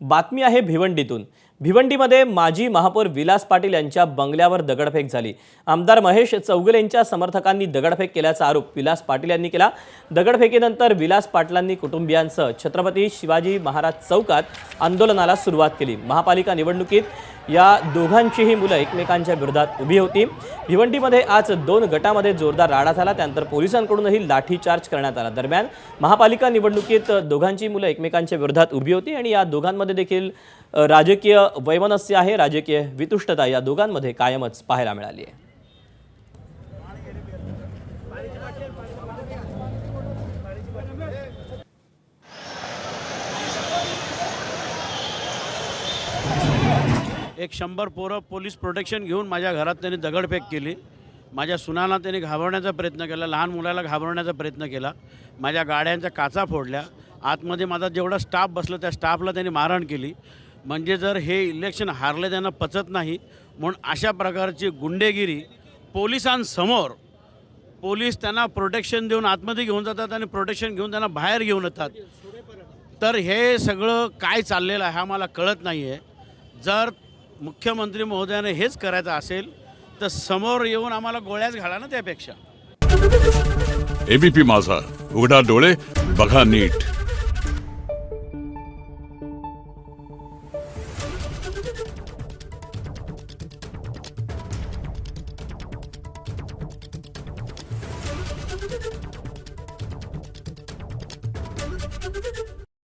बातमी आहे भिवंडीतून। भिवंडीमध्ये माजी महापौर विलास पाटील यांच्या बंगल्यावर दगडफेक झाली। आमदार महेश चौगुले यांच्या समर्थकांनी दगडफेक केल्याचा आरोप विलास पाटील यांनी केला। दगडफेकीनंतर विलास पाटलांनी कुटुंबियांसह छत्रपती शिवाजी महाराज चौकात आंदोलनाला सुरुवात केली। महापालिका निवडणुकीत या दोघांचीही मुलं एकमेकांच्या विरोधात उभी होती। भिवंडीमध्ये आज 2 गटामध्ये जोरदार राडा झाला, त्यानंतर पोलिसांकडूनही लाठीचार्ज करण्यात आला। दरम्यान महापालिका निवडणुकीत दोघांची मुलं एकमेकांच्या विरोधात उभी होती आणि या दोघांमध्ये देखील राजकीय वैमनस्य आहे, राजकीय वितुष्टता या दोघांमध्ये कायमच पाहायला मिळाली आहे। एक 100 पोरं पोलीस प्रोटेक्शन घेऊन माझ्या घरात त्यांनी दगडफेक केली। माझ्या सुनाला त्यांनी घाबरण्याचा प्रयत्न केला, लहान मुलाला घाबरण्याचा प्रयत्न केला, माझ्या गाड्यांच्या काचा फोडल्या, आतमध्ये माझा जेवढा स्टाफ बसला त्या स्टाफला त्यांनी मारहाण केली। म्हणजे जर हे इलेक्शन हारले त्यांना पचत नाही म्हणून अशा प्रकारची गुंडेगिरी पोलिसांसमोर पोलीस त्यांना प्रोटेक्शन देऊन आतमध्ये घेऊन जातात आणि प्रोटेक्शन घेऊन त्यांना बाहेर घेऊन येतात। तर हे सगळं काय चाललेलं आहे हा मला कळत नाही आहे। जर मुख्यमंत्री महोदयाने हेच करायचं असेल तर समोर येऊन आम्हाला गोळ्याच घाला ना त्यापेक्षा। एबीपी माझा, उघडा डोळे बघा नीट।